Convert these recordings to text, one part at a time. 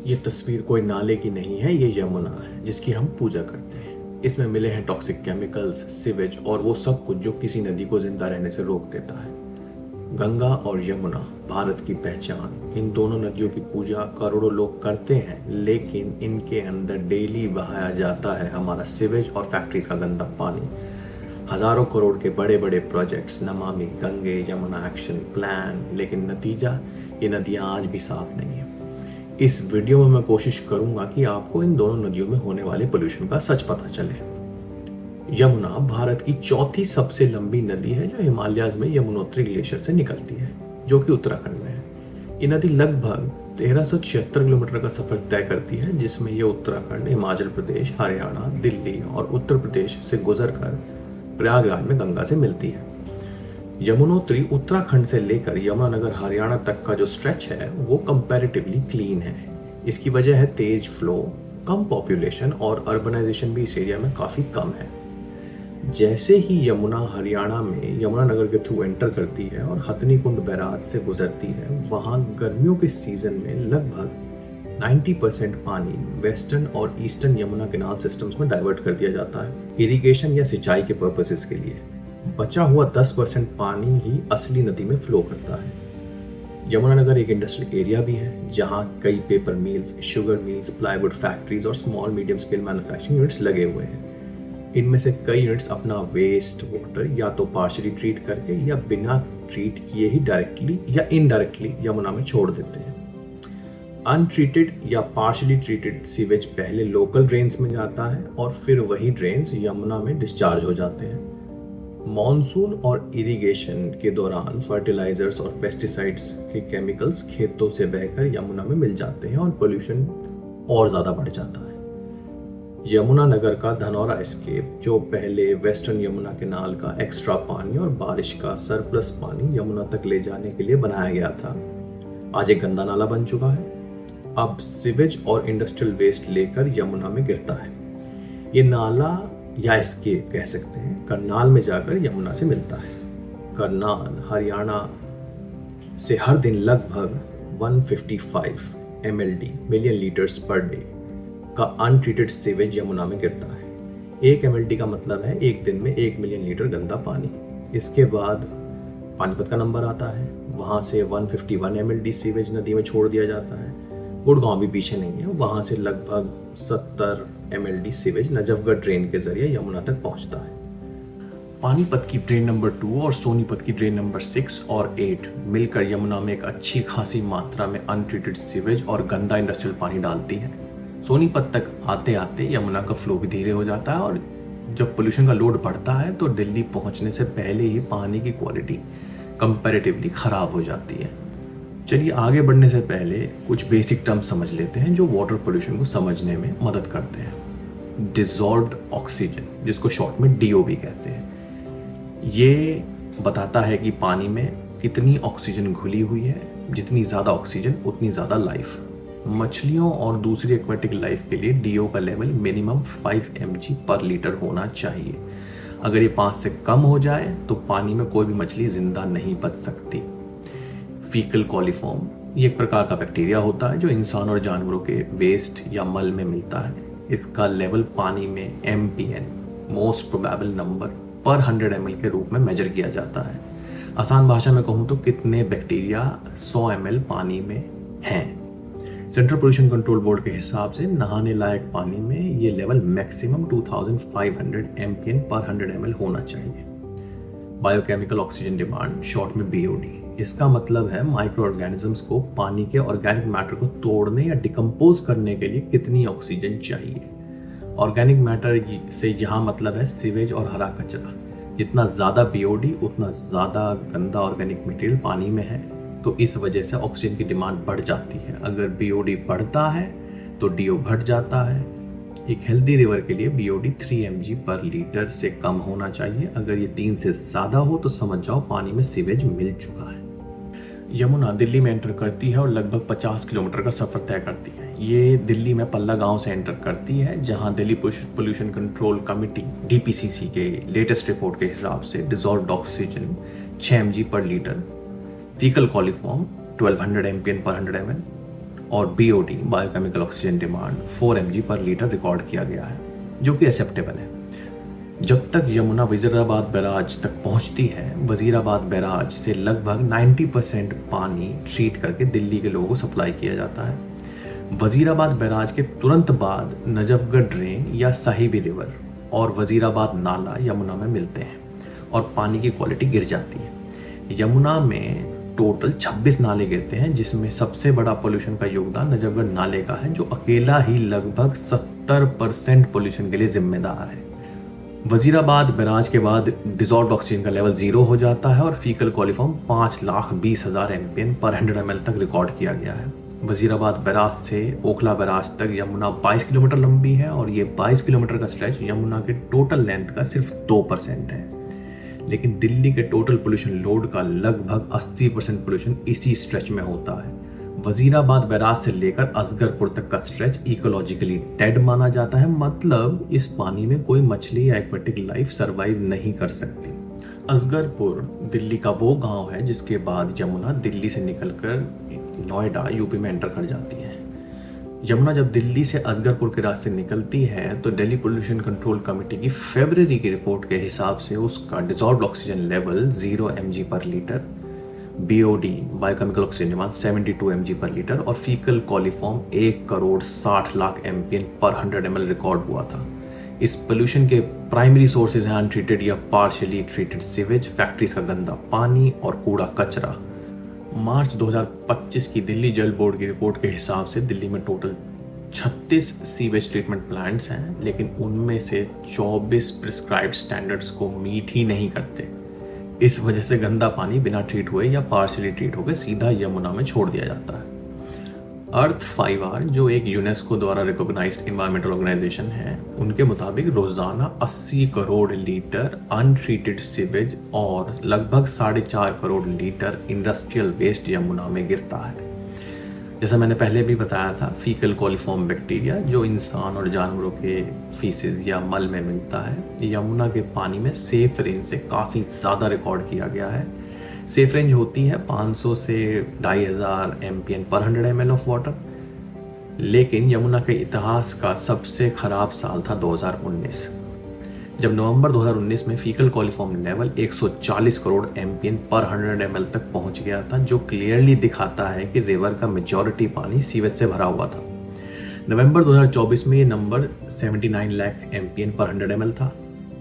ये तस्वीर कोई नाले की नहीं है, ये यमुना है जिसकी हम पूजा करते हैं। इसमें मिले हैं टॉक्सिक केमिकल्स, सिवेज और वो सब कुछ जो किसी नदी को जिंदा रहने से रोक देता है। गंगा और यमुना भारत की पहचान। इन दोनों नदियों की पूजा करोड़ों लोग करते हैं, लेकिन इनके अंदर डेली बहाया जाता है हमारा सिवेज और फैक्ट्रीज का गंदा पानी। हजारों करोड़ के बड़े बड़े projects, Namami Gange, Yamuna action plan, लेकिन नतीजा ये नदियां आज भी साफ नहीं है। इस वीडियो में मैं कोशिश करूंगा कि आपको इन दोनों नदियों में होने वाले पोल्यूशन का सच पता चले। यमुना भारत की चौथी सबसे लंबी नदी है जो हिमालयाज में यमुनोत्री ग्लेशियर से निकलती है, जो कि उत्तराखंड में है। ये नदी लगभग 1376 किलोमीटर का सफर तय करती है, जिसमें ये उत्तराखंड, हिमाचल प्रदेश, हरियाणा, दिल्ली और उत्तर प्रदेश से गुजरकर प्रयागराज में गंगा से मिलती है। यमुनोत्री उत्तराखंड से लेकर यमुनानगर हरियाणा तक का जो स्ट्रेच है वो कंपैरेटिवली क्लीन है। इसकी वजह है तेज फ्लो, कम पॉपुलेशन और अर्बनाइजेशन भी इस एरिया में काफ़ी कम है। जैसे ही यमुना हरियाणा में यमुनानगर के थ्रू एंटर करती है और हथनी कुंड बैराज से गुजरती है, वहाँ गर्मियों के सीजन में लगभग 90% पानी वेस्टर्न और ईस्टर्न यमुना कैनाल सिस्टम्स में डाइवर्ट कर दिया जाता है इरिगेशन या सिंचाई के पर्पसेस के लिए। बचा हुआ 10% पानी ही असली नदी में फ्लो करता है। यमुनानगर एक इंडस्ट्रियल एरिया भी है जहां कई paper mills, sugar mills, plywood factories और small medium scale manufacturing units लगे हुए हैं। इनमें से कई यूनिट्स अपना वेस्ट वाटर या तो पार्शली ट्रीट करके या बिना ट्रीट किए ही डायरेक्टली या इनडायरेक्टली यमुना में छोड़ देते हैं। अनट्रीटेड या पार्शली ट्रीटेड सीवेज पहले लोकल ड्रेन्स में जाता है और फिर वही ड्रेन्स यमुना में डिस्चार्ज हो जाते हैं। मॉनसून और इरिगेशन के दौरान फर्टिलाइजर्स और पेस्टिसाइड्स के केमिकल्स खेतों से बहकर यमुना में मिल जाते हैं और पोल्यूशन और ज़्यादा बढ़ जाता है। यमुनानगर का धनौरा एस्केप, जो पहले वेस्टर्न यमुना कैनाल का एक्स्ट्रा पानी और बारिश का सरप्लस पानी यमुना तक ले जाने के लिए बनाया गया था, आज एक गंदा नाला बन चुका है। अब सिवेज और इंडस्ट्रियल वेस्ट लेकर यमुना में गिरता है। ये नाला या एस्केप कह सकते हैं, करनाल में जाकर यमुना से मिलता है। करनाल हरियाणा से हर दिन लगभग 155 mld million litres per day का अनट्रीटेड सीवेज यमुना में गिरता है। 1 mld का मतलब है एक दिन में 1 मिलियन लीटर गंदा पानी। इसके बाद पानीपत का नंबर आता है, वहाँ से 151 mld सीवेज नदी में छोड़ दिया जाता है। गुड़गांव भी पीछे नहीं है, वहाँ से लगभग 70 mld सीवेज नजफगढ़ ड्रेन के जरिए यमुना तक पहुँचता है। पानीपत की ड्रेन नंबर 2 और सोनीपत की ड्रेन नंबर 6 और 8 मिलकर यमुना में एक अच्छी खासी मात्रा में अनट्रीटेड सीवेज और गंदा इंडस्ट्रियल पानी डालती है। सोनीपत तक आते आते यमुना का फ्लो भी धीरे हो जाता है और जब पोल्यूशन का लोड बढ़ता है तो दिल्ली पहुंचने से पहले ही पानी की क्वालिटी कंपैरेटिवली खराब हो जाती है। चलिए आगे बढ़ने से पहले कुछ बेसिक टर्म्स समझ लेते हैं जो वाटर पोल्यूशन को समझने में मदद करते हैं। डिसॉल्व्ड ऑक्सीजन, जिसको शॉर्ट में DO भी कहते हैं, ये बताता है कि पानी में कितनी ऑक्सीजन घुली हुई है। जितनी ज़्यादा ऑक्सीजन उतनी ज़्यादा लाइफ। मछलियों और दूसरी एक्वेटिक लाइफ के लिए DO का लेवल मिनिमम 5 mg पर लीटर होना चाहिए। अगर ये 5 से कम हो जाए तो पानी में कोई भी मछली जिंदा नहीं बच सकती। फीकल कॉलीफॉर्म, ये एक प्रकार का बैक्टीरिया होता है जो इंसान और जानवरों के वेस्ट या मल में मिलता है। इसका लेवल पानी में MPN, मोस्ट प्रोबेबल नंबर पर 100 ml के रूप में मेजर किया जाता है। आसान भाषा में कहूँ तो कितने बैक्टीरिया 100 ml पानी में हैं। सेंट्रल पोल्यूशन कंट्रोल बोर्ड के हिसाब से नहाने लायक पानी में ये लेवल मैक्सिमम 2500 MPN पर 100 ml होना चाहिए। बायोकेमिकल ऑक्सीजन डिमांड, शॉर्ट में BOD, इसका मतलब है माइक्रो ऑर्गेनिजम्स को पानी के ऑर्गेनिक मैटर को तोड़ने या डिकम्पोज करने के लिए कितनी ऑक्सीजन चाहिए। ऑर्गेनिक मैटर से यहाँ मतलब है सीवेज और हरा कचरा। जितना ज़्यादा BOD उतना ज़्यादा गंदा ऑर्गेनिक मटेरियल पानी में है, तो इस वजह से ऑक्सीजन की डिमांड बढ़ जाती है। अगर BOD बढ़ता है तो DO घट जाता है। एक हेल्दी रिवर के लिए BOD 3 mg पर लीटर से कम होना चाहिए। अगर ये 3 से ज़्यादा हो तो समझ जाओ पानी में सीवेज मिल चुका है। यमुना दिल्ली में एंटर करती है और लगभग 50 किलोमीटर का सफ़र तय करती है। ये दिल्ली में पल्ला गांव से एंटर करती है, जहां Delhi pollution control committee DPCC के लेटेस्ट रिपोर्ट के हिसाब से डिसॉल्व्ड ऑक्सीजन 6 mg पर लीटर, फीकल कॉलीफॉर्म 1200 MPN पर 100 ml, और BOD biochemical oxygen demand 4 mg पर लीटर रिकॉर्ड किया गया है, जो कि एक्सेप्टेबल है। जब तक यमुना वजीराबाद बैराज तक पहुंचती है, वजीराबाद बैराज से लगभग 90% पानी ट्रीट करके दिल्ली के लोगों को सप्लाई किया जाता है। वजीराबाद बैराज के तुरंत बाद नजफगढ़ ड्रेन या साहिबी रिवर और वजीराबाद नाला यमुना में मिलते हैं और पानी की क्वालिटी गिर जाती है। यमुना में टोटल 26 नाले गिरते हैं, जिसमें सबसे बड़ा पोल्यूशन का योगदान नजफगढ़ नाले का है, जो अकेला ही लगभग 70% पोल्यूशन के लिए जिम्मेदार है। वजीराबाद बैराज के बाद डिजॉल्व्ड ऑक्सीजन का लेवल 0 हो जाता है और फीकल कॉलीफॉर्म 5,20,000 MPN पर 100 ml तक रिकॉर्ड किया गया है। वजीराबाद बैराज से ओखला बैराज तक यमुना 22 किलोमीटर लंबी है और ये 22 किलोमीटर का स्ट्रेच यमुना के टोटल लेंथ का सिर्फ 2% है। लेकिन दिल्ली के टोटल पोल्यूशन लोड का लगभग 80% पोल्यूशन इसी स्ट्रेच में होता है। वजीराबाद बैराज से लेकर असगरपुर तक का स्ट्रेच इकोलॉजिकली डेड माना जाता है, मतलब इस पानी में कोई मछली या एक्वेटिक लाइफ सरवाइव नहीं कर सकती। असगरपुर दिल्ली का वो गांव है जिसके बाद यमुना दिल्ली से निकलकर नोएडा यूपी में एंटर कर जाती है। यमुना जब दिल्ली से असगरपुर के रास्ते निकलती है तो दिल्ली पोल्यूशन कंट्रोल कमेटी की फरवरी की रिपोर्ट के हिसाब से उसका डिजॉल्व्ड ऑक्सीजन लेवल 0 mg पर litre, BOD biochemical oxygen demand 72 mg पर लीटर और फीकल कॉलीफॉर्म 1,60,00,000 MPN पर 100 ml रिकॉर्ड हुआ था। इस पोल्यूशन के प्राइमरी सोर्सेज हैं अनट्रीटेड या पार्शियली ट्रीटेड सीवेज, फैक्ट्रीज का गंदा पानी और कूड़ा कचरा। मार्च 2025 की दिल्ली जल बोर्ड की रिपोर्ट के हिसाब से दिल्ली में टोटल 36 सीवेज ट्रीटमेंट प्लांट्स हैं, लेकिन उनमें से 24 प्रिस्क्राइब्ड स्टैंडर्ड्स को मीट ही नहीं करते। इस वजह से गंदा पानी बिना ट्रीट हुए या पार्शियली ट्रीट होकर सीधा यमुना में छोड़ दिया जाता है। अर्थ 5R जो एक यूनेस्को द्वारा रिकॉग्नाइज्ड एनवायरमेंटल ऑर्गेनाइजेशन है, उनके मुताबिक रोजाना 80 करोड़ लीटर अनट्रीटेड सीवेज और लगभग 4.5 crore litre industrial waste Yamuna में गिरता है। जैसा मैंने पहले भी बताया था, फीकल कॉलीफॉर्म बैक्टीरिया जो इंसान और जानवरों के फीसेस या मल में मिलता है, यमुना के पानी में सेफ रेंज से काफ़ी ज़्यादा रिकॉर्ड किया गया है। सेफ रेंज होती है 500 से 2,500 MPN पर 100 ml ऑफ वाटर। लेकिन यमुना के इतिहास का सबसे खराब साल था 2019, जब नवंबर 2019 में faecal coliform level 140 crore MPN पर 100 ml तक पहुंच गया था, जो क्लियरली दिखाता है कि रिवर का मेजॉरिटी पानी सीवेज से भरा हुआ था। नवंबर 2024 में ये नंबर 79 लाख MPN पर 100 ml था।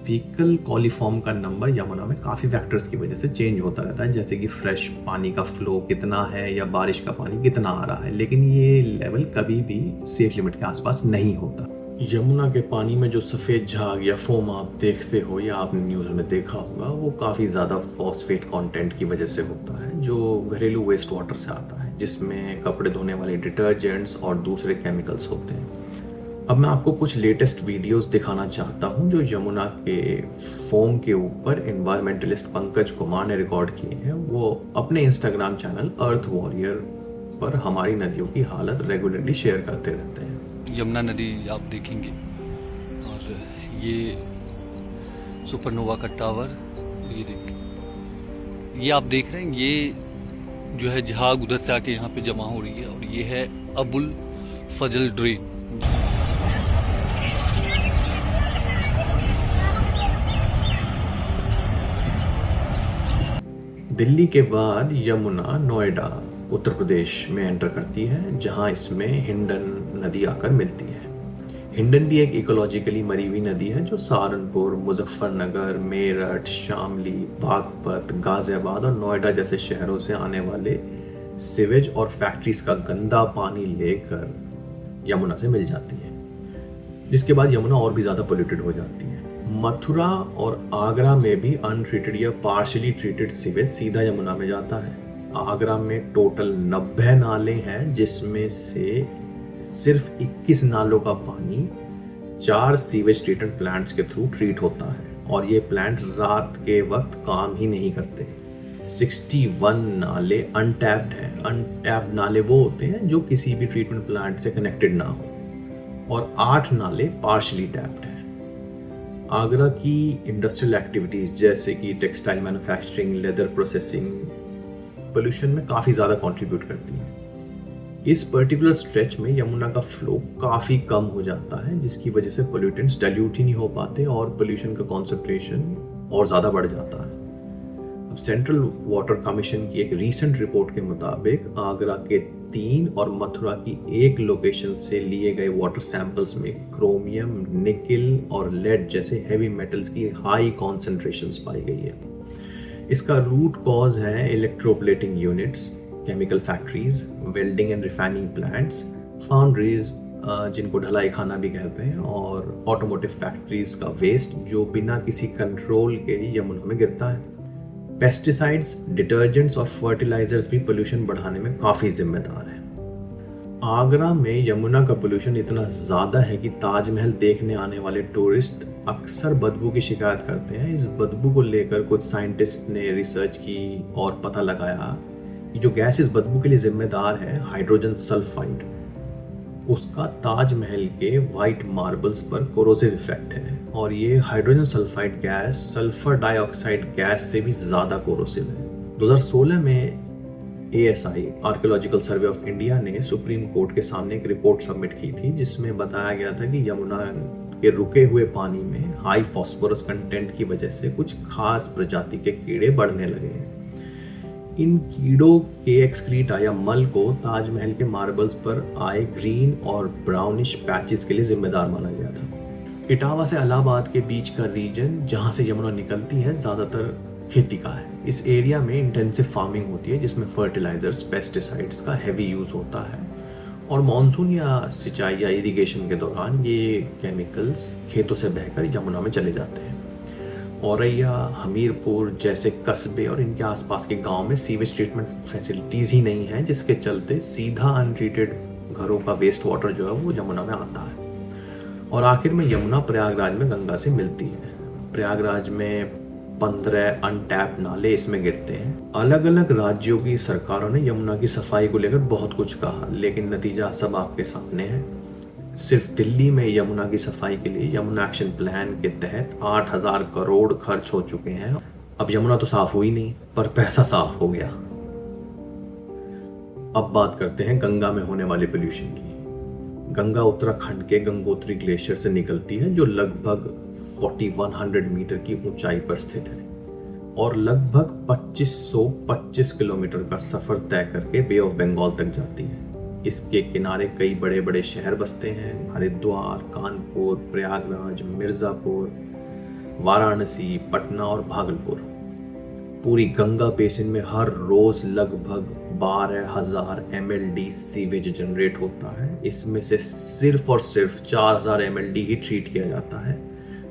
फीकल कॉलीफॉर्म का नंबर यमुना में काफ़ी फैक्टर्स की वजह से चेंज होता रहता है, जैसे कि फ्रेश पानी का फ्लो कितना है या बारिश का पानी कितना आ रहा है, लेकिन ये लेवल कभी भी सेफ लिमिट के आसपास नहीं होता। यमुना के पानी में जो सफ़ेद झाग या फोम आप देखते हो या आपने न्यूज़ में देखा होगा, वो काफ़ी ज़्यादा फॉस्फेट कंटेंट की वजह से होता है, जो घरेलू वेस्ट वाटर से आता है, जिसमें कपड़े धोने वाले डिटर्जेंट्स और दूसरे केमिकल्स होते हैं। अब मैं आपको कुछ लेटेस्ट वीडियोस दिखाना चाहता हूं जो यमुना के फोम के ऊपर एनवायरमेंटलिस्ट पंकज कुमार ने रिकॉर्ड किए हैं। वो अपने इंस्टाग्राम चैनल अर्थ वॉरियर पर हमारी नदियों की हालत रेगुलरली शेयर करते रहते हैं। यमुना नदी आप देखेंगे और ये सुपरनोवा का टावर, ये देखिए, ये आप देख रहे हैं, ये जो है झाग उधर से आके यहाँ पे जमा हो रही है और ये है अबुल फजल ड्रेन। दिल्ली के बाद यमुना नोएडा उत्तर प्रदेश में एंटर करती है, जहां इसमें हिंडन नदी आकर मिलती है। हिंडन भी एक इकोलॉजिकली मरी हुई नदी है जो सहारनपुर, मुजफ्फरनगर, मेरठ, शामली, बागपत, गाजियाबाद और नोएडा जैसे शहरों से आने वाले सीवेज और फैक्ट्रीज का गंदा पानी लेकर यमुना से मिल जाती है, जिसके बाद यमुना और भी ज़्यादा पोल्यूटेड हो जाती है। मथुरा और आगरा में भी अनट्रीटेड या पार्शियली ट्रीटेड सीवेज सीधा यमुना में जाता है। आगरा में टोटल 90 नाले हैं, जिसमें से सिर्फ 21 नालों का पानी 4 सीवेज ट्रीटमेंट प्लांट्स के थ्रू ट्रीट होता है और ये प्लांट्स रात के वक्त काम ही नहीं करते। 61 नाले अनटैप्ड हैं। अनटैप्ड नाले वो होते हैं जो किसी भी ट्रीटमेंट प्लांट से कनेक्टेड ना हो और 8 नाले पार्शियली टैप्ड हैं। आगरा की इंडस्ट्रियल एक्टिविटीज़ जैसे कि textile manufacturing, leather processing pollution में काफ़ी ज़्यादा कंट्रीब्यूट करती हैं। इस पर्टिकुलर स्ट्रेच में यमुना का फ्लो काफ़ी कम हो जाता है, जिसकी वजह से पोल्यूटेंट्स डाइल्यूट ही नहीं हो पाते और पोल्यूशन का कॉन्सेंट्रेशन और ज़्यादा बढ़ जाता है। अब सेंट्रल वाटर कमीशन की एक रीसेंट रिपोर्ट के मुताबिक आगरा के 3 और मथुरा की 1 लोकेशन से लिए गए वाटर सैंपल्स में क्रोमियम, निकिल और लेड जैसे हेवी मेटल्स की हाई कॉन्सेंट्रेशंस पाई गई है। इसका रूट कॉज है electroplating units, chemical factories, welding and refining plants, foundries जिनको ढलाई खाना भी कहते हैं, और ऑटोमोटिव फैक्ट्रीज का वेस्ट जो बिना किसी कंट्रोल के यमुना में गिरता है। पेस्टिसाइड्स, डिटर्जेंट्स और फर्टिलाइजर्स भी पोल्यूशन बढ़ाने में काफ़ी जिम्मेदार हैं। आगरा में यमुना का पोल्यूशन इतना ज़्यादा है कि ताजमहल देखने आने वाले टूरिस्ट अक्सर बदबू की शिकायत करते हैं। इस बदबू को लेकर कुछ साइंटिस्ट ने रिसर्च की और पता लगाया कि जो गैस इस बदबू के लिए जिम्मेदार है, हाइड्रोजन सल्फाइड, उसका ताजमहल के वाइट मार्बल्स पर कोरोसिव इफेक्ट है और ये hydrogen sulphide gas sulphur dioxide gas से भी ज़्यादा कोरोसिव है। 2016 में ASI archaeological survey of India ने सुप्रीम कोर्ट के सामने एक रिपोर्ट सबमिट की थी, जिसमें बताया गया था कि यमुना के रुके हुए पानी में हाई फॉस्फोरस कंटेंट की वजह से कुछ खास प्रजाति के कीड़े बढ़ने लगे हैं। इन कीड़ों के एक्सक्रीटा या मल को ताजमहल के मार्बल्स पर आए ग्रीन और ब्राउनिश पैचेस के लिए जिम्मेदार माना गया था। इटावा से इलाहाबाद के बीच का रीजन जहां से यमुना निकलती है ज़्यादातर खेती का है। इस एरिया में इंटेंसिव फार्मिंग होती है जिसमें फर्टिलाइजर्स, पेस्टिसाइड्स का हैवी यूज़ होता है और मॉनसून या सिंचाई या इरिगेशन के दौरान ये केमिकल्स खेतों से बहकर यमुना में चले जाते हैं। औरैया, हमीरपुर जैसे कस्बे और इनके आसपास के गांव में सीवेज ट्रीटमेंट फैसिलिटीज़ ही नहीं है, जिसके चलते सीधा अनट्रीटेड घरों का वेस्ट वाटर जो है वो यमुना में आता है। और आखिर में यमुना प्रयागराज में गंगा से मिलती है। प्रयागराज में 15 अनटैप्ड नाले इसमें गिरते हैं। अलग अलग राज्यों की सरकारों ने यमुना की सफाई को लेकर बहुत कुछ कहा, लेकिन नतीजा सब आपके सामने है। सिर्फ दिल्ली में यमुना की सफाई के लिए यमुना एक्शन प्लान के तहत 8,000 करोड़ खर्च हो चुके हैं। अब यमुना तो साफ हुई नहीं, पर पैसा साफ हो गया। अब बात करते हैं गंगा में होने वाले पोल्यूशन की। गंगा उत्तराखंड के गंगोत्री ग्लेशियर से निकलती है, जो लगभग 4100 मीटर की ऊंचाई पर स्थित है और लगभग 2525 किलोमीटर का सफर तय करके बे ऑफ बंगाल तक जाती है। इसके किनारे कई बड़े बड़े शहर बसते हैं: हरिद्वार, कानपुर, प्रयागराज, मिर्जापुर, वाराणसी, पटना और भागलपुर। पूरी गंगा बेसिन में हर रोज लगभग 12,000 MLD सीवेज जनरेट होता है। इसमें से सिर्फ और सिर्फ 4,000 MLD ही ट्रीट किया जाता है।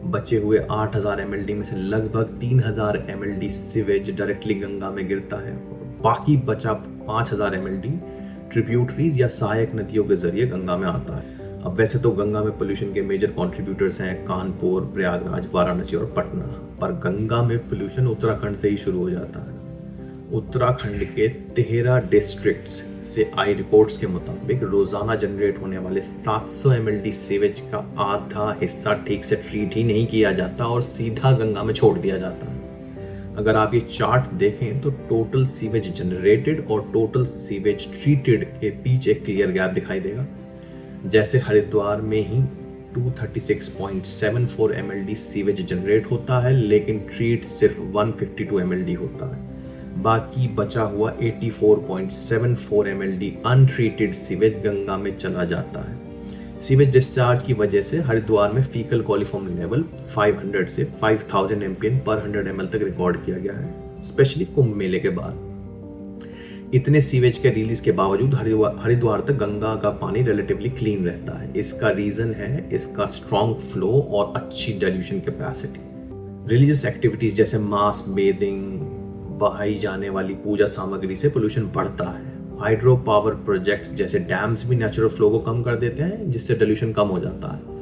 बचे हुए 8,000 MLD में से लगभग 3,000 MLD सीवेज डायरेक्टली गंगा में गिरता है। बाकी बचा 5,000 MLD ट्रिब्यूटरीज या सहायक नदियों के जरिए गंगा में आता है। अब वैसे तो गंगा में पोल्यूशन के मेजर कंट्रीब्यूटर्स हैं कानपुर, प्रयागराज, वाराणसी और पटना, पर गंगा में पोल्यूशन उत्तराखंड से ही शुरू हो जाता है। उत्तराखंड के 13 डिस्ट्रिक्ट्स से आई रिपोर्ट्स के मुताबिक रोजाना जनरेट होने वाले 700 MLD सीवेज का आधा हिस्सा ठीक से ट्रीट ही नहीं किया जाता और सीधा गंगा में छोड़ दिया जाता है। अगर आप ये चार्ट देखें तो टोटल सीवेज जनरेटेड और टोटल सीवेज ट्रीटेड के बीच एक क्लियर गैप दिखाई देगा। जैसे हरिद्वार में ही 236.74 MLD सीवेज जनरेट होता है, लेकिन ट्रीट सिर्फ 152 MLD होता है। बाकी बचा हुआ 84.74 MLD अनट्रीटेड सीवेज गंगा में चला जाता है। सीवेज डिस्चार्ज की वजह से हरिद्वार में फीकल कॉलीफॉर्म लेवल 500 से 5000 MPN पर 100 ml तक रिकॉर्ड किया गया है, स्पेशली कुंभ मेले के बाद। इतने सीवेज के रिलीज के बावजूद हरिद्वार तक गंगा का पानी रिलेटिवली क्लीन रहता है। इसका रीजन है इसका स्ट्रॉन्ग फ्लो और अच्छी डाइल्यूशन कैपेसिटी। रिलीजियस एक्टिविटीज जैसे मास बेदिंग, बहाई जाने वाली पूजा सामग्री से पोल्यूशन बढ़ता है। हाइड्रो पावर प्रोजेक्ट्स जैसे डैम्स भी नेचुरल फ्लो को कम कर देते हैं, जिससे पोल्यूशन कम हो जाता है।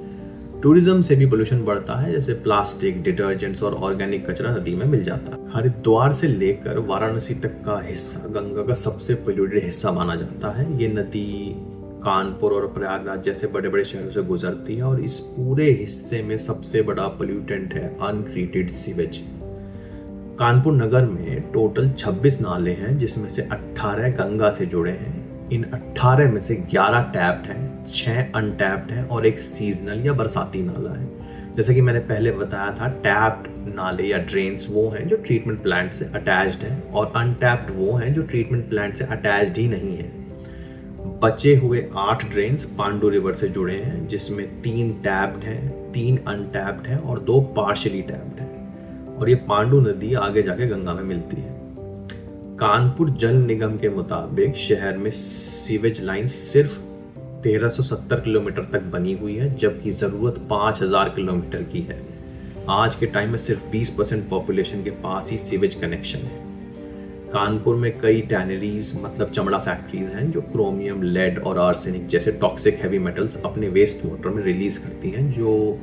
टूरिज्म से भी पोल्यूशन बढ़ता है, जैसे प्लास्टिक, डिटर्जेंट्स और ऑर्गेनिक कचरा नदी में मिल जाता है। हरिद्वार से लेकर वाराणसी तक का हिस्सा गंगा का सबसे पोल्यूटेड हिस्सा माना जाता है। ये नदी कानपुर और प्रयागराज जैसे बड़े बड़े शहरों से गुजरती है और इस पूरे हिस्से में सबसे बड़ा पोल्यूटेंट है अनट्रीटेड सीवेज। कानपुर नगर में टोटल 26 नाले हैं, जिसमें से 18 गंगा से जुड़े हैं। इन 18 में से 11 टैप्ड हैं, 6 अनटैप्ड हैं और एक सीजनल या बरसाती नाला है। जैसे कि मैंने पहले बताया था, टैप्ड नाले या ड्रेन्स वो हैं जो ट्रीटमेंट प्लांट से अटैच्ड हैं और अनटैप्ड वो हैं जो ट्रीटमेंट प्लांट से अटैच्ड ही नहीं है। बचे हुए 8 ड्रेन्स पांडू रिवर से जुड़े हैं, जिसमें 3 टैप्ड हैं, 3 अनटैप्ड हैं और 2 पार्शियली टैप्ड हैं। और ये पांडू नदी आगे जाके गंगा में मिलती है। कानपुर जल निगम के मुताबिक शहर में सीवेज लाइन सिर्फ 1370 किलोमीटर तक बनी हुई है, जबकि ज़रूरत 5000 किलोमीटर की है। आज के टाइम में सिर्फ 20% पॉपुलेशन के पास ही सीवेज कनेक्शन है। कानपुर में कई टैनरीज मतलब चमड़ा फैक्ट्रीज हैं जो क्रोमियम, लेड और आर्सेनिक जैसे टॉक्सिक हैवी मेटल्स अपने वेस्ट वाटर में रिलीज करती हैं, जो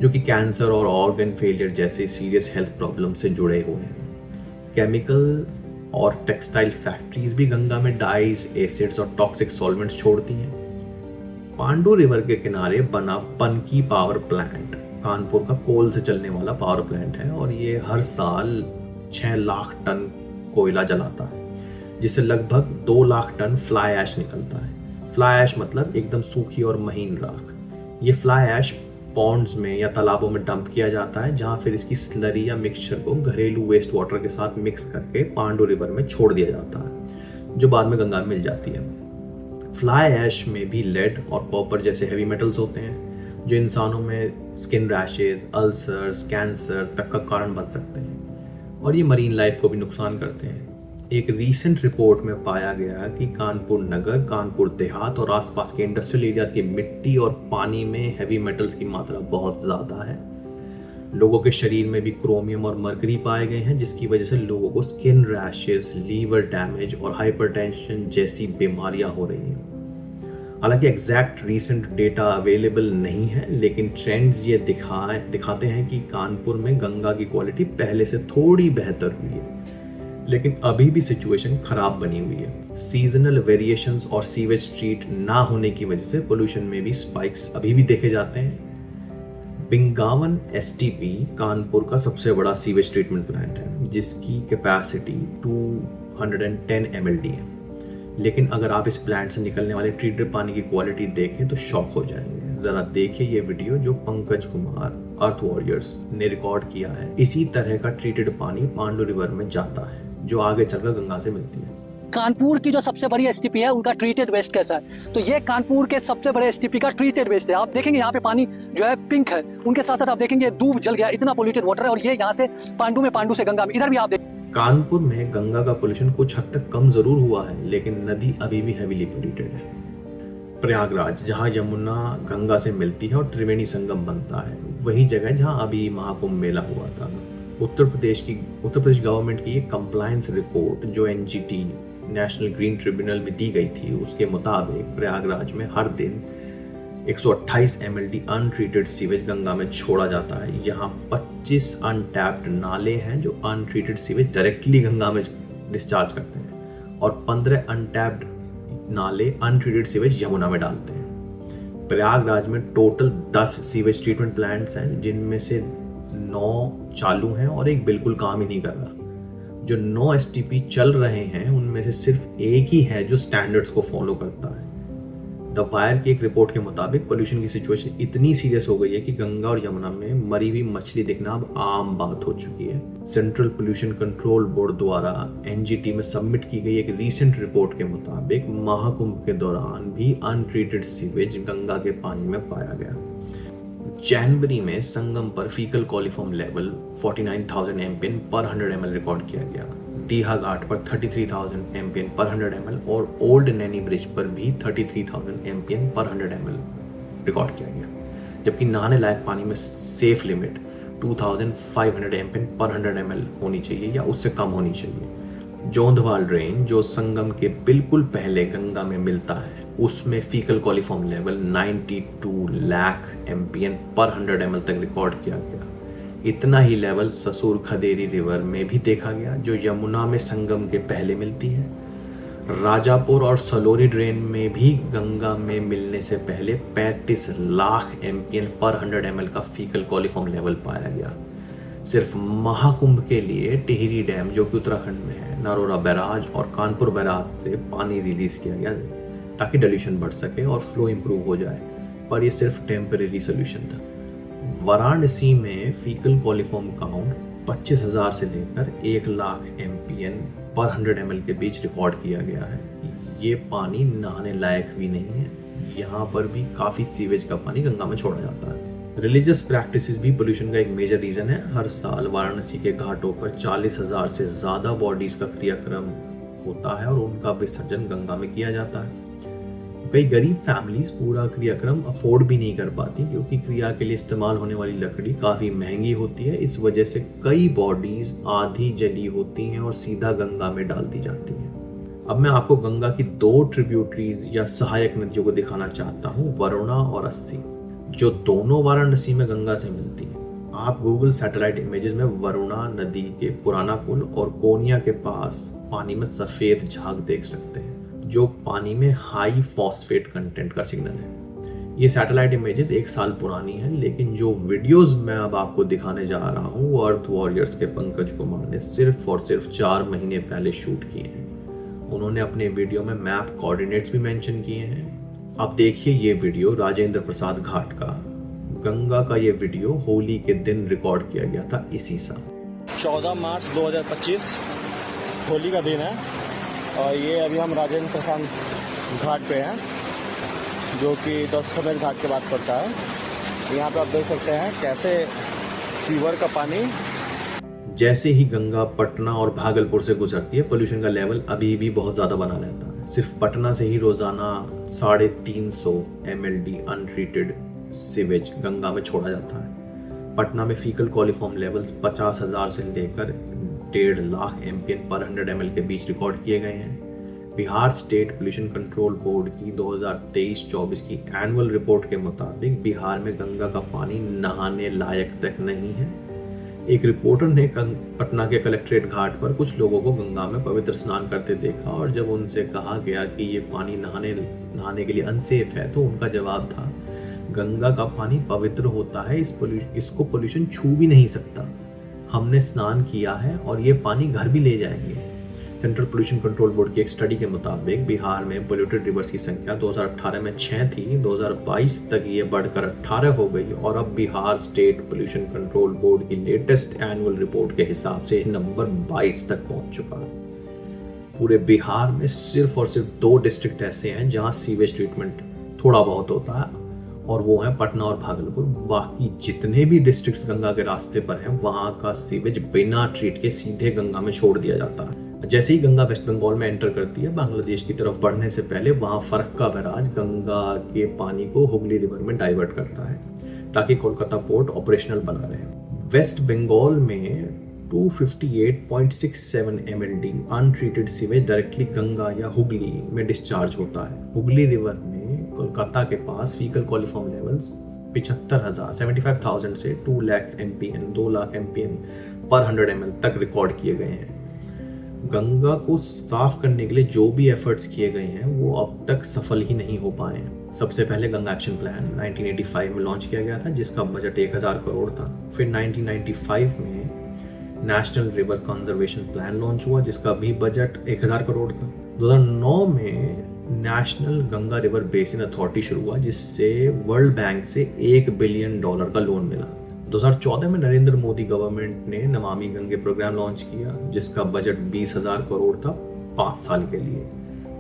कि कैंसर और ऑर्गन फेलियर जैसे सीरियस हेल्थ प्रॉब्लम से जुड़े हुए हैं। केमिकल्स और टेक्सटाइल फैक्ट्रीज भी गंगा में डाइज, एसिड्स और टॉक्सिक सॉल्वेंट्स छोड़ती हैं। पांडू रिवर के किनारे बना पनकी पावर प्लांट कानपुर का कोल से चलने वाला पावर प्लांट है और ये हर साल 6 लाख टन कोयला जलाता है, जिससे लगभग 2 लाख टन फ्लाई ऐश निकलता है। फ्लाई ऐश मतलब एकदम सूखी और महीन राख। ये फ्लाई ऐश पॉन्ड्स में या तालाबों में डंप किया जाता है, जहां फिर इसकी स्लरी या मिक्सचर को घरेलू वेस्ट वाटर के साथ मिक्स करके पांडू रिवर में छोड़ दिया जाता है, जो बाद में गंगा में मिल जाती है। फ्लाई ऐश में भी लेड और कॉपर जैसे हैवी मेटल्स होते हैं, जो इंसानों में स्किन रैशेज, अल्सर्स, कैंसर तक का कारण बन सकते हैं और ये मरीन लाइफ को भी नुकसान करते हैं। एक रीसेंट रिपोर्ट में पाया गया कि कानपुर नगर, कानपुर देहात और आसपास के इंडस्ट्रियल एरियाज की मिट्टी और पानी में हैवी मेटल्स की मात्रा बहुत ज़्यादा है। लोगों के शरीर में भी क्रोमियम और मरकरी पाए गए हैं, जिसकी वजह से लोगों को स्किन रैशेस, लीवर डैमेज और हाइपरटेंशन जैसी बीमारियां हो रही हैं। हालांकि एग्जैक्ट रीसेंट डेटा अवेलेबल नहीं है, लेकिन ट्रेंड्स ये दिखाते हैं कि कानपुर में गंगा की क्वालिटी पहले से थोड़ी बेहतर हुई है, लेकिन अभी भी सिचुएशन खराब बनी हुई है। सीजनल वेरिएशंस और सीवेज ट्रीट ना होने की वजह से पोल्यूशन में भी स्पाइक्स अभी भी देखे जाते हैं। बिंगावन एसटीपी कानपुर का सबसे बड़ा सीवेज ट्रीटमेंट प्लांट है, जिसकी कैपेसिटी 210 mld है। लेकिन अगर आप इस प्लांट से निकलने वाले ट्रीटेड पानी की क्वालिटी देखें तो शॉक हो जाएंगे। जरा देखिए ये वीडियो जो पंकज कुमार अर्थ वॉरियर्स ने रिकॉर्ड किया है। इसी तरह का ट्रीटेड पानी पांडू रिवर में जाता है, जो आगे चलकर गंगा से मिलती है। कानपुर की जो सबसे बड़ी एसटीपी है उनका ट्रीटेड वेस्ट कैसा है, तो ये कानपुर के सबसे बड़े एसटीपी का ट्रीटेड वेस्ट है। आप देखेंगे यहाँ पे पानी जो है पिंक है, उनके साथ साथ आप देखेंगे दूब जल गया, इतना पोल्यूटेड वाटर है। और ये यहाँ से पांडू से गंगा में, इधर भी आप देखें कानपुर में गंगा का पोल्यूशन कुछ हद तक कम जरूर हुआ है, लेकिन नदी अभी भी हेवीली पोल्यूटेड है। प्रयागराज, जहाँ यमुना गंगा से मिलती है और त्रिवेणी संगम बनता है, वही जगह जहाँ अभी महाकुंभ मेला हुआ था। उत्तर प्रदेश गवर्नमेंट की एक कंप्लायंस रिपोर्ट जो एनजीटी नेशनल ग्रीन ट्रिब्यूनल में दी गई थी, उसके मुताबिक प्रयागराज में हर दिन 128 mld अनट्रीटेड सीवेज गंगा में छोड़ा जाता है। यहाँ 25 अनटैप्ड नाले हैं जो अनट्रीटेड सीवेज डायरेक्टली गंगा में डिस्चार्ज करते हैं और 15 अनटैप्ड नाले अनट्रीटेड सीवेज यमुना में डालते हैं। प्रयागराज में टोटल 10 सीवेज ट्रीटमेंट प्लांट्स हैं, जिनमें से 9 चालू हैं और एक बिल्कुल काम ही नहीं कर रहा। जो 9 एसटीपी चल रहे हैं उनमें से सिर्फ एक ही है जो स्टैंडर्ड्स को फॉलो करता है। द वायर की एक रिपोर्ट के मुताबिक पोल्यूशन की सिचुएशन इतनी सीरियस हो गई है कि गंगा और यमुना में मरी हुई मछली दिखना अब आम बात हो चुकी है। सेंट्रल पोल्यूशन कंट्रोल बोर्ड द्वारा एनजीटी में सबमिट की गई एक रीसेंट रिपोर्ट के मुताबिक महाकुंभ के दौरान भी अनट्रीटेड सीवेज गंगा के पानी में पाया गया। जनवरी में संगम पर फीकल कॉलीफॉर्म लेवल 49,000 एमपीएन पर 100 ml रिकॉर्ड किया गया। दीहा घाट पर 33,000 एमपीएन पर 100 ml और ओल्ड नैनी ब्रिज पर भी 33,000 एमपीएन पर 100 ml रिकॉर्ड किया गया, जबकि नहाने लायक पानी में सेफ लिमिट 2,500 एमपीएन पर 100 ml होनी चाहिए या उससे कम होनी चाहिए। जोंधवाल ड्रेन जो संगम के बिल्कुल पहले गंगा में मिलता है, उसमें faecal coliform level 92 lakh MPN पर 100 ml तक रिकॉर्ड किया गया। इतना ही लेवल ससुर खदेरी रिवर में भी देखा गया, जो यमुना में संगम के पहले मिलती है। राजापुर और सलोरी ड्रेन में भी गंगा में मिलने से पहले 35 लाख एमपीएन पर 100 ml का फीकल कॉलीफॉर्म लेवल पाया गया। सिर्फ महाकुंभ के लिए टिहरी डैम जो कि उत्तराखंड में है, नरोरा बैराज और कानपुर बैराज से पानी रिलीज किया गया ताकि डिल्यूशन बढ़ सके और फ्लो इम्प्रूव हो जाए, पर ये सिर्फ टेम्परेरी सोल्यूशन था। वाराणसी में फीकल कॉलीफॉर्म काउंट 25,000 से लेकर 1,00,000 MPN पर 100 ml के बीच रिकॉर्ड किया गया है। ये पानी नहाने लायक भी नहीं है। यहाँ पर भी काफ़ी सीवेज का पानी गंगा में छोड़ा जाता है। रिलीजियस प्रैक्टिसेस भी पोल्यूशन का एक मेजर रीज़न है। हर साल वाराणसी के घाटों पर 40,000 से ज़्यादा बॉडीज़ का क्रियाक्रम होता है और उनका विसर्जन गंगा में किया जाता है। कई गरीब फैमिलीज पूरा क्रियाक्रम अफोर्ड भी नहीं कर पाती क्योंकि क्रिया के लिए इस्तेमाल होने वाली लकड़ी काफ़ी महंगी होती है। इस वजह से कई बॉडीज़ आधी जली होती हैं और सीधा गंगा में डाल दी जाती हैं। अब मैं आपको गंगा की 2 ट्रिब्यूटरीज या सहायक नदियों को दिखाना चाहता हूँ, वरुणा और अस्सी, जो दोनों वाराणसी में गंगा से मिलती हैं। आप गूगल सैटेलाइट इमेजेस में वरुणा नदी के पुराना पुल और कोनिया के पास पानी में सफ़ेद झाग देख सकते हैं, जो पानी में हाई फॉस्फेट कंटेंट का सिग्नल है। ये सैटेलाइट इमेजेस 1 साल पुरानी हैं, लेकिन जो वीडियोस मैं अब आपको दिखाने जा रहा हूँ वो अर्थ वॉरियर्स के पंकज कुमार ने सिर्फ और सिर्फ 4 महीने पहले शूट किए हैं। उन्होंने अपने वीडियो में मैप कोऑर्डिनेट्स भी मेंशन किए हैं। अब देखिए ये वीडियो राजेंद्र प्रसाद घाट का। गंगा का ये वीडियो होली के दिन रिकॉर्ड किया गया था इसी साल। 14 मार्च 2025 होली का दिन है और ये अभी हम राजेंद्र प्रसाद घाट पे हैं, जो कि 10 समेत घाट के बाद पड़ता है। यहाँ पे आप देख सकते हैं कैसे सीवर का पानी, जैसे ही गंगा पटना और भागलपुर से गुजरती है, पोल्यूशन का लेवल अभी भी बहुत ज़्यादा बना रहता है। सिर्फ पटना से ही रोज़ाना 350 mld अनट्रीटेड सीवेज गंगा में छोड़ा जाता है। पटना में फीकल कॉलीफॉर्म लेवल्स 50,000 से लेकर 1,50,000 MPN पर 100 ml के बीच रिकॉर्ड किए गए हैं। Bihar state pollution control board की 2023-24 की एनुअल रिपोर्ट के मुताबिक बिहार में गंगा का पानी नहाने लायक तक नहीं है। एक रिपोर्टर ने पटना के कलेक्ट्रेट घाट पर कुछ लोगों को गंगा में पवित्र स्नान करते देखा और जब उनसे कहा गया कि ये पानी नहाने के लिए अनसेफ है, तो उनका जवाब था, गंगा का पानी पवित्र होता है, इसको पोल्यूशन छू भी नहीं सकता। हमने स्नान किया है और ये पानी घर भी ले जाएंगे। सेंट्रल पोल्यूशन कंट्रोल बोर्ड की एक स्टडी के मुताबिक बिहार में पोल्यूटेड रिवर्स की संख्या 2018 में 6 थी, 2022 तक ये बढ़कर 18 हो गई और अब Bihar state pollution control board की लेटेस्ट एनुअल रिपोर्ट के हिसाब से नंबर 22 तक पहुंच चुका है। पूरे बिहार में सिर्फ और सिर्फ 2 डिस्ट्रिक्ट ऐसे हैं जहां सीवेज ट्रीटमेंट थोड़ा बहुत होता है और वो है पटना और भागलपुर। बाकी जितने भी डिस्ट्रिक्ट्स गंगा के रास्ते पर हैं, वहां का सीवेज बिना ट्रीट के सीधे गंगा में छोड़ दिया जाता है। जैसे ही गंगा वेस्ट बंगाल में एंटर करती है, बांग्लादेश की तरफ बढ़ने से पहले वहां फरक्का बैराज गंगा के पानी को हुगली रिवर में डाइवर्ट करता है ताकि कोलकाता पोर्ट ऑपरेशनल बना रहे। वेस्ट बंगाल में 258.67 mld untreated sewage directly Ganga या हुगली में डिस्चार्ज होता है। हुगली रिवर में कोलकाता के पास फीकल कॉलीफॉर्म लेवल्स 75,000 से 2,00,000 MPN 2,00,000 MPN पर 100 ml तक रिकॉर्ड किए गए हैं। गंगा को साफ करने के लिए जो भी एफर्ट्स किए गए हैं वो अब तक सफल ही नहीं हो पाए हैं। सबसे पहले गंगा एक्शन प्लान 1985 में लॉन्च किया गया था, जिसका बजट 1,000 करोड़ था। फिर 1995 में national river conservation plan launch हुआ, जिसका भी बजट 1,000 करोड़ था। 2009 में national Ganga river basin authority शुरू हुआ, जिससे वर्ल्ड बैंक से $1 बिलियन का लोन मिला। 2014 में नरेंद्र मोदी गवर्नमेंट ने नमामि गंगे प्रोग्राम लॉन्च किया, जिसका बजट 20,000 करोड़ था 5 साल के लिए।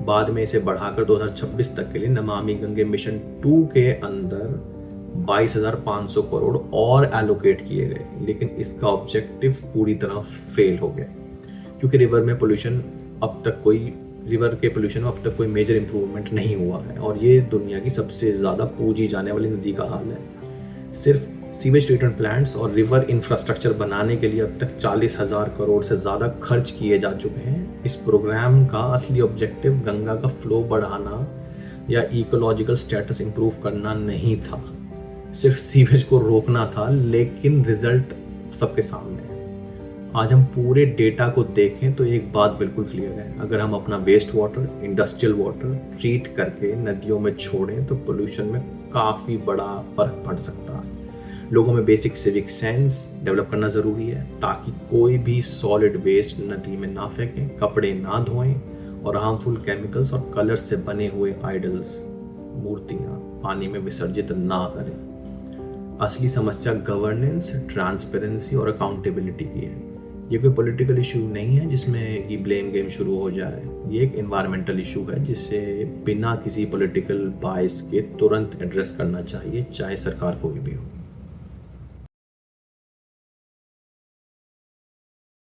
बाद में इसे बढ़ाकर 2026 तक के लिए नमामि गंगे मिशन 2 के अंदर 22,500 करोड़ और एलोकेट किए गए, लेकिन इसका ऑब्जेक्टिव पूरी तरह फेल हो गया क्योंकि रिवर के पोल्यूशन में अब तक कोई मेजर इंप्रूवमेंट नहीं हुआ है और ये दुनिया की सबसे ज़्यादा पूजी जाने वाली नदी का हाल है। सिर्फ सीवेज ट्रीटमेंट प्लांट्स और रिवर इंफ्रास्ट्रक्चर बनाने के लिए अब तक 40,000 करोड़ से ज़्यादा खर्च किए जा चुके हैं। इस प्रोग्राम का असली ऑब्जेक्टिव गंगा का फ्लो बढ़ाना या इकोलॉजिकल स्टेटस इंप्रूव करना नहीं था, सिर्फ सीवेज को रोकना था, लेकिन रिजल्ट सबके सामने है। आज हम पूरे डेटा को देखें तो एक बात बिल्कुल क्लियर है, अगर हम अपना waste water, industrial water treat करके नदियों में छोड़ें तो पोल्यूशन में काफ़ी बड़ा फर्क पड़ सकता है। लोगों में बेसिक सिविक सेंस डेवलप करना ज़रूरी है ताकि कोई भी सॉलिड वेस्ट नदी में ना फेंकें, कपड़े ना धोएं और हार्मफुल केमिकल्स और कलर्स से बने हुए आइडल्स, मूर्तियां पानी में विसर्जित ना करें। असली समस्या गवर्नेंस, ट्रांसपेरेंसी और अकाउंटेबिलिटी की है। ये कोई पॉलिटिकल इशू नहीं है जिसमें कि ब्लेम गेम शुरू हो जाए। ये एक एनवायरमेंटल इशू है जिसे बिना किसी पॉलिटिकल बायस के तुरंत एड्रेस करना चाहिए, चाहे सरकार कोई भी हो।